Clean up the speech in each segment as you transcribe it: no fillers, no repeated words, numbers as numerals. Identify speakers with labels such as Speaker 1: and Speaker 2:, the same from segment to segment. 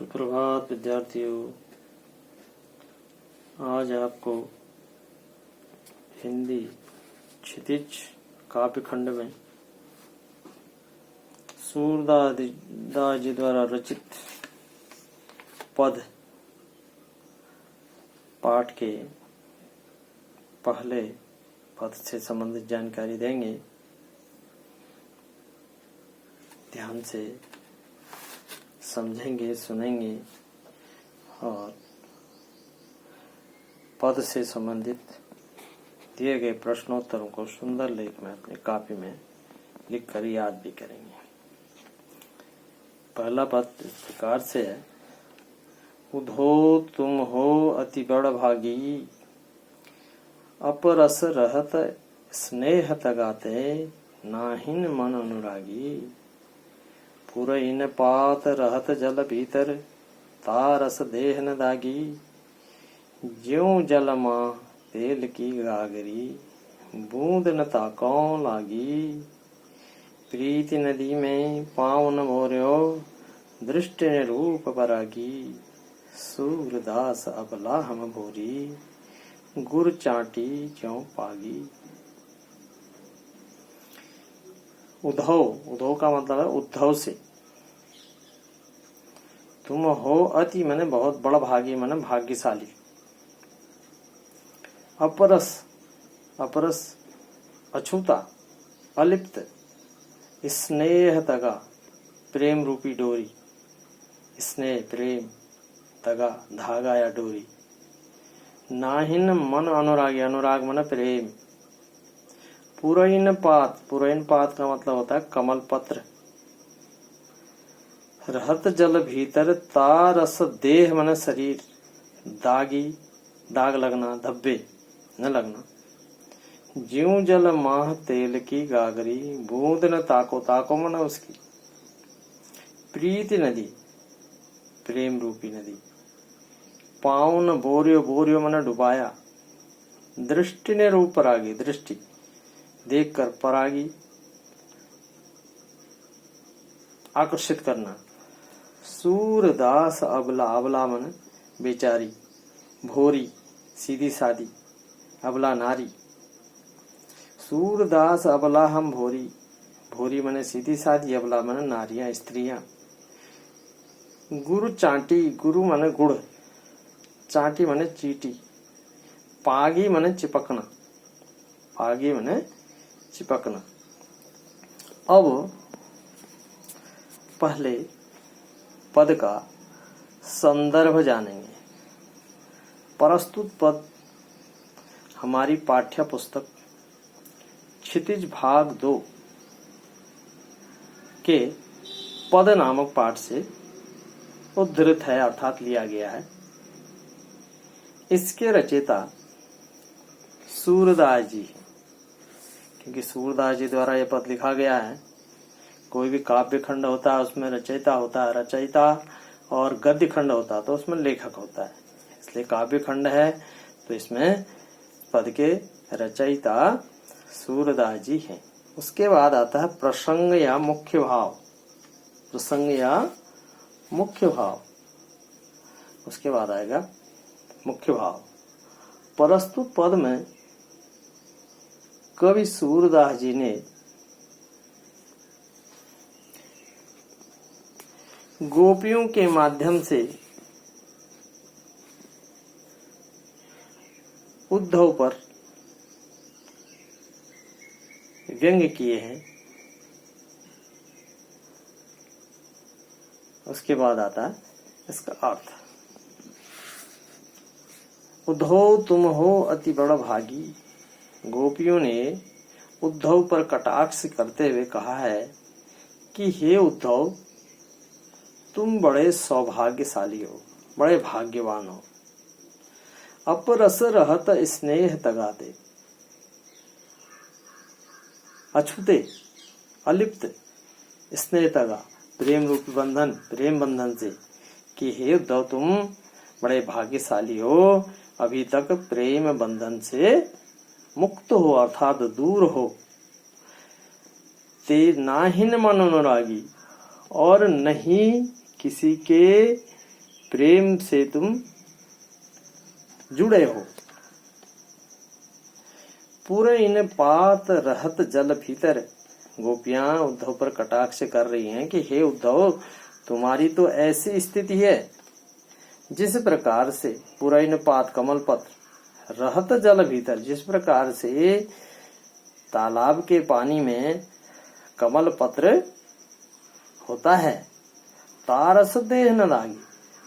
Speaker 1: सुप्रभात विद्यार्थियों। आज आपको हिंदी क्षितिज काव्य खंड में सूरदास जी द्वारा रचित पद पाठ के पहले पद से संबंधित जानकारी देंगे। ध्यान से समझेंगे, सुनेंगे और पद से संबंधित दिए गए प्रश्नोत्तरों को सुंदर लेख में अपनी कॉपी में लिखकर याद भी करेंगे। पहला पद इस प्रकार से है। उधो तुम हो अति बड़ भागी, अपरस रहत स्नेह तगाते, नाहिन मन अनुरागी। पुरइन पात रहत जल भीतर, तारस देह न दागी। ज्यों जल माँ तेल की गागरी, बूंद न ताको लागी। प्रीति नदी में पाँव न मोर्यो, दृष्टि ने रूप परागी। सूरदास अबला हम भोरी, गुर चाटी ज्यों पागी। उद्धव, उद्धव का मतलब है उद्धव से। तुम हो अति माने बहुत बड़ा भागी माने भाग्यशाली। अपरस, अपरस अछूता, अलिप्त। स्नेह तगा, प्रेम रूपी डोरी। स्नेह प्रेम, तगा धागा या डोरी। नाहिन मन अनुरागी, अनुराग माने प्रेम। पुरइन पात, पुरइन पात का मतलब होता है कमल पत्र। रहत जल भीतर, तारस देह माने शरीर। दागी, दाग लगना, धब्बे न लगना। ज्यों जल माह तेल की गागरी, बूंद न ताको, ताको माने उसकी। प्रीति नदी, प्रेम रूपी नदी। पाँव न बोरियो, बोरियो माने डुबाया। दृष्टि ने रूप परागी, दृष्टि देखकर, परागी आकर्षित करना। सूरदास अबला, अबला मन बेचारी। भोरी सीधी सादी, अबला नारी। सूरदास अबला हम भोरी, भोरी मने सीधी सादी, अबला मने नारियां, स्त्रियां। गुरु चाटी, गुरु मने गुड़, चाटी मने चीटी। पागी मने चिपकना, पागी मने चिपकना। अब पहले पद का संदर्भ जानेंगे। प्रस्तुत पद हमारी पाठ्य पुस्तक क्षितिज भाग 2 के पद नामक पाठ से उद्धृत है, अर्थात लिया गया है। इसके रचयिता सूरदास जी, क्योंकि सूरदास जी द्वारा यह पद लिखा गया है। कोई भी काव्य खंड होता है उसमें रचयिता होता है, रचयिता, और गद्य खंड होता है तो उसमें लेखक होता है। इसलिए काव्य खंड है तो इसमें पद के रचयिता सूरदास जी हैं। उसके बाद आता है प्रसंग या मुख्य भाव। प्रसंग या मुख्य भाव, उसके बाद आएगा मुख्य भाव। प्रस्तुत पद में कवि सूरदास जी ने गोपियों के माध्यम से उद्धव पर व्यंग्य किए हैं। उसके बाद आता है इसका अर्थ। उद्धव तुम हो अति बड़ा भागी। गोपियों ने उद्धव पर कटाक्ष करते हुए कहा है कि हे उद्धव, तुम बड़े सौभाग्यशाली हो, बड़े भाग्यवान हो। अपरस रहत स्नेह तगाते, अछूते, अलिप्त, स्नेह तगा, प्रेम रूपी बंधन, प्रेम बंधन से, कि हे उद्धव तुम बड़े भाग्यशाली हो, अभी तक प्रेम बंधन से मुक्त हो, अर्थात दूर हो। ते नाहिन मन अनुरागी, और नहीं किसी के प्रेम से तुम जुड़े हो। पूरे इन पात रहत जल भीतर। गोपियां उद्धव पर कटाक्ष कर रही हैं कि हे उद्धव, तुम्हारी तो ऐसी स्थिति है जिस प्रकार से पूरा इन पात कमल पत्र रहत जल भीतर, जिस प्रकार से तालाब के पानी में कमल पत्र होता है, तारस देह न लागी,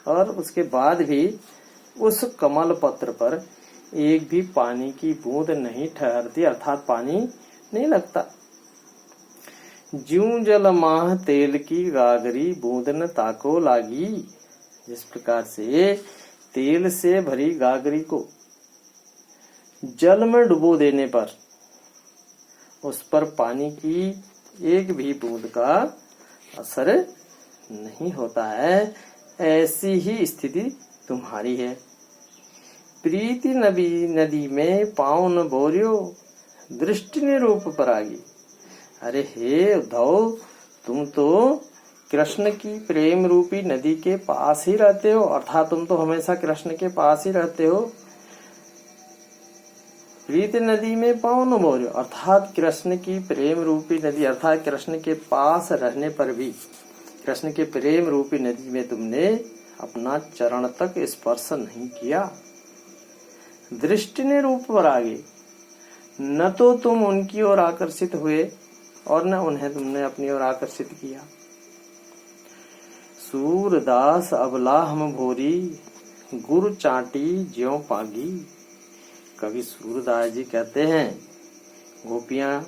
Speaker 1: और उसके बाद भी उस कमल पत्र पर एक भी पानी की बूंद नहीं ठहरती, अर्थात पानी नहीं लगता। ज्यूं जल माह तेल की गागरी बूंद न ताको लागी। जिस प्रकार से तेल से भरी गागरी को जल में डुबो देने पर उस पर पानी की एक भी बूंद का असर नहीं होता है, ऐसी ही स्थिति तुम्हारी है। प्रीति नदी में पाँव न बोरियो, दृष्टि निरूप परागी। अरे हे उद्धव, तुम तो कृष्ण की प्रेम रूपी नदी के पास ही रहते हो, अर्थात तुम तो हमेशा कृष्ण के पास ही रहते हो। प्रीति नदी में पाँव न बोरियो, अर्थात कृष्ण की प्रेम रूपी नदी, अर्थात कृष्ण के पास रहने पर भी कृष्ण के प्रेम रूपी नदी में तुमने अपना चरण तक स्पर्श नहीं किया। दृष्टि ने रूप पर आगे, न तो तुम उनकी ओर आकर्षित हुए और न उन्हें तुमने अपनी ओर आकर्षित किया। सूरदास अबला हम भोरी, गुरु चाटी ज्यों पागी। कवि सूरदास जी कहते हैं, गोपियां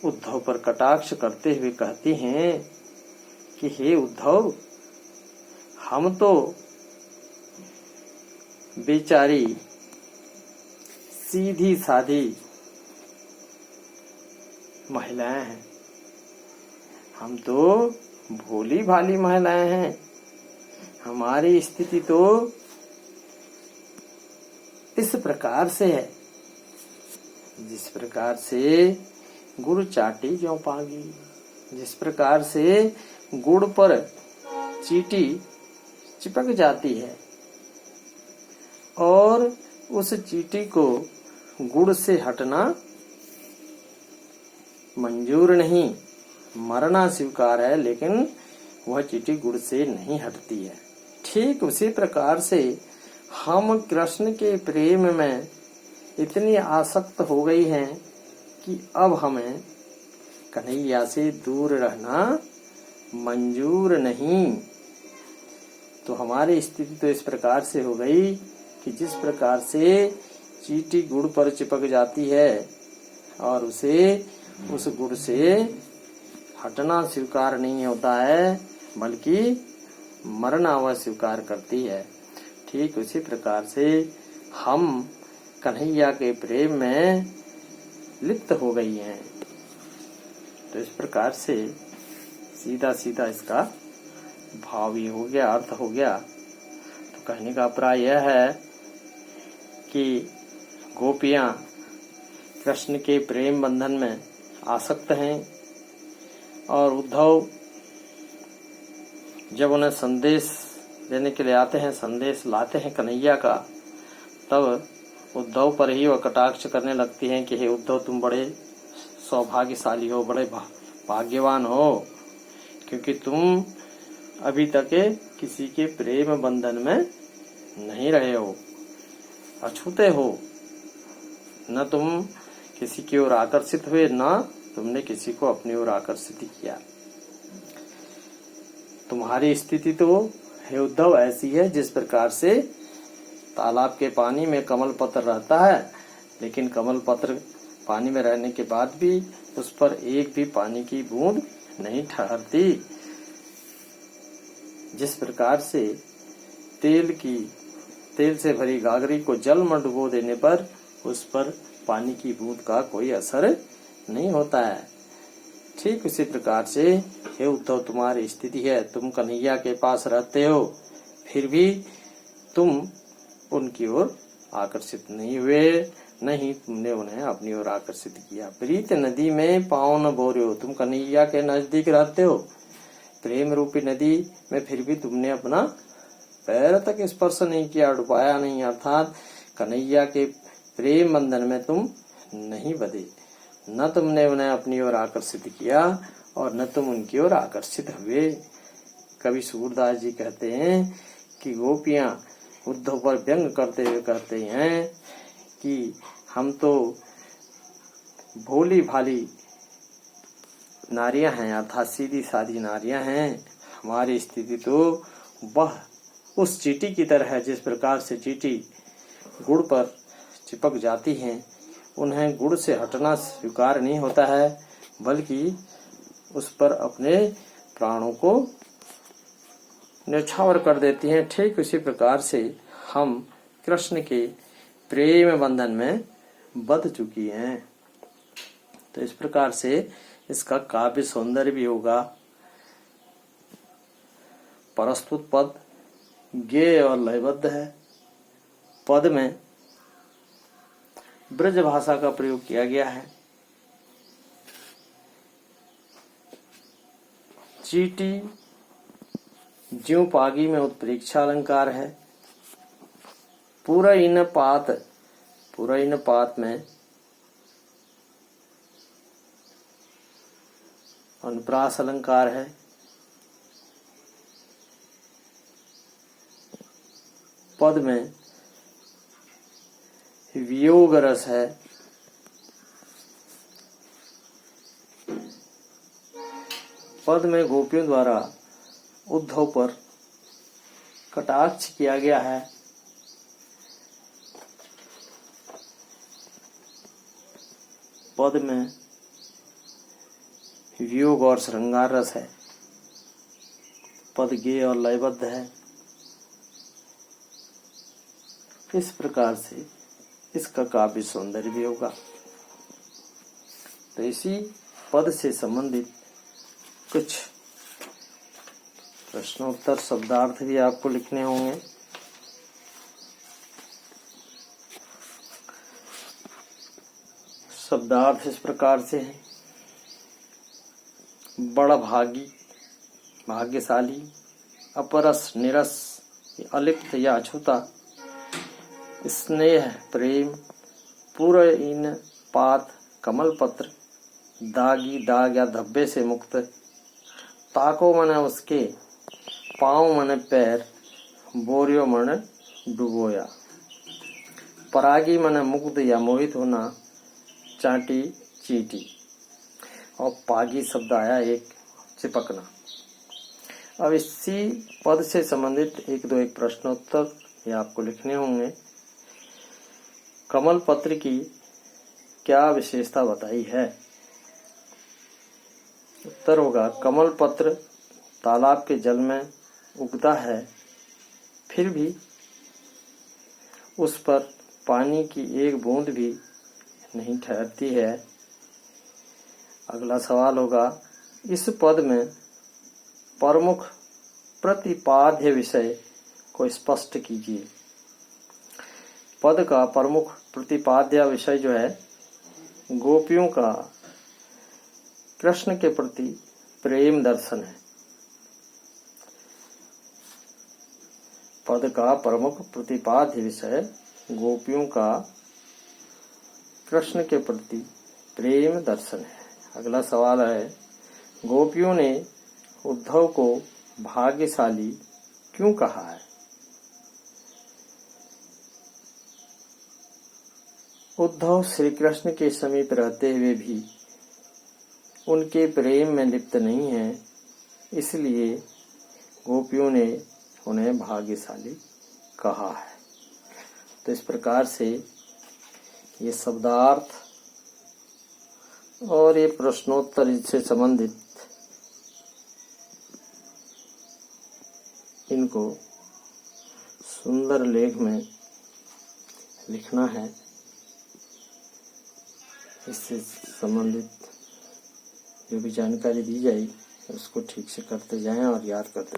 Speaker 1: उद्धव पर कटाक्ष करते हुए कहती हैं कि हे उद्धव, हम तो बेचारी सीधी साधी महिलाएं हैं, हम तो भोली भाली महिलाएं हैं। हमारी स्थिति तो इस प्रकार से है जिस प्रकार से गुड़ चाटी ज्यों पागी, जिस प्रकार से गुड़ पर चींटी चिपक जाती है और उस चींटी को गुड़ से हटना मंजूर नहीं, मरना स्वीकार है, लेकिन वह चींटी गुड़ से नहीं हटती है। ठीक उसी प्रकार से हम कृष्ण के प्रेम में इतनी आसक्त हो गई हैं कि अब हमें कन्हैया से दूर रहना मंजूर नहीं। तो हमारी स्थिति तो इस प्रकार से हो गई कि जिस प्रकार से चींटी गुड़ पर चिपक जाती है और उसे उस गुड़ से हटना स्वीकार नहीं होता है, बल्कि मरना वह स्वीकार करती है। ठीक उसी प्रकार से हम कन्हैया के प्रेम में लिप्त हो गई हैं। तो इस प्रकार से सीधा सीधा इसका भाव ही हो गया, अर्थ हो गया। तो कहने का अभिप्राय यह है कि गोपियां कृष्ण के प्रेम बंधन में आसक्त हैं और उद्धव जब उन्हें संदेश देने के लिए आते हैं, संदेश लाते हैं कन्हैया का, तब उद्धव पर ही वह कटाक्ष करने लगती हैं कि हे उद्धव, तुम बड़े सौभाग्यशाली हो, बड़े भाग्यवान हो, क्योंकि तुम अभी तक किसी के प्रेम बंधन में नहीं रहे हो, अछूते हो, न तुम किसी की ओर आकर्षित हुए, न तुमने किसी को अपनी ओर आकर्षित किया। तुम्हारी स्थिति तो हे उद्धव ऐसी है जिस प्रकार से तालाब के पानी में कमल पत्र रहता है, लेकिन कमल पत्र पानी में रहने के बाद भी उस पर एक भी पानी की बूंद नहीं ठहरती। जिस प्रकार से तेल से भरी गागरी को जल में डुबो देने पर उस पर पानी की बूंद का कोई असर नहीं होता है, ठीक उसी प्रकार से हे उद्धव तुम्हारी स्थिति है। तुम कन्हैया के पास रहते हो, फिर भी तुम उनकी ओर आकर्षित नहीं हुए, नहीं तुमने उन्हें अपनी ओर आकर्षित किया। प्रीत नदी में पाँव न बोरे हो, तुम कन्हैया के नजदीक रहते हो, प्रेम रूपी नदी में फिर भी तुमने अपना पैर तक स्पर्श नहीं किया, डुबाया नहीं, अर्थात कन्हैया के प्रेम बंधन में तुम नहीं बंधे। न तुमने उन्हें अपनी ओर आकर्षित किया और न तुम उनकी ओर आकर्षित हुए। कवि सूरदास जी कहते हैं कि गोपियां उद्धव पर व्यंग करते हुए कहते हैं कि हम तो भोली भाली नारियां हैं, अर्थात सीधी सादी नारियां हैं। हमारी स्थिति तो वह उस चींटी की तरह है जिस प्रकार से चींटी गुड़ पर चिपक जाती हैं। उन्हें गुड़ से हटना स्वीकार नहीं होता है, बल्कि उस पर अपने प्राणों को न्यौछावर कर देती हैं। ठीक उसी प्रकार से हम कृष्ण के प्रेम बंधन में बंध चुकी हैं। तो इस प्रकार से इसका काव्य सौंदर्य भी होगा। प्रस्तुत पद गेय और लयबद्ध है। पद में ब्रज भाषा का प्रयोग किया गया है। चीटी ज्यों पागी में उत्प्रेक्षा अलंकार है। पूरा इन पात में अनुप्रास अलंकार है। पद में वियोग रस है। पद में गोपियों द्वारा उद्धव पर कटाक्ष किया गया है। पद में वियोग और श्रृंगार रस है। पद गेय और लयबद्ध है। इस प्रकार से इसका काव्य सौंदर्य भी होगा। तो इसी पद से संबंधित कुछ प्रश्नोत्तर शब्दार्थ भी आपको लिखने होंगे। शब्दार्थ इस प्रकार से है। बड़ा भागी, भाग्यशाली, अपरस, निरस, अलिप्त या अछूता, स्नेह, प्रेम, पूर्ण पात, कमल पत्र, दागी, दाग या धब्बे से मुक्त, ताको मन उसके, पाँव मन पैर, बोरियो मन डुबोया, परागी मन मुग्ध या मोहित होना, चाटी चीटी। और पागी शब्द आया एक, चिपकना। अब इसी पद से संबंधित एक प्रश्नोत्तर ये आपको लिखने होंगे। कमल पत्र की क्या विशेषता बताई है? उत्तर होगा, कमल पत्र तालाब के जल में उगता है, फिर भी उस पर पानी की एक बूंद भी नहीं ठहरती है। अगला सवाल होगा, इस पद में प्रमुख प्रतिपाद्य विषय को स्पष्ट कीजिए। पद का प्रमुख प्रतिपाद्य विषय जो है, गोपियों का कृष्ण के प्रति प्रेम दर्शन है। पद का प्रमुख प्रतिपाद्य विषय गोपियों का कृष्ण के प्रति प्रेम दर्शन है। अगला सवाल है, गोपियों ने उद्धव को भाग्यशाली क्यों कहा है? उद्धव श्री कृष्ण के समीप रहते हुए भी उनके प्रेम में लिप्त नहीं है, इसलिए गोपियों ने उन्हें भाग्यशाली कहा है। तो इस प्रकार से ये शब्दार्थ और ये प्रश्नोत्तर इससे संबंधित इनको सुंदर लेख में लिखना है। इससे संबंधित जो भी जानकारी दी जाए उसको ठीक से करते जाएं और याद करते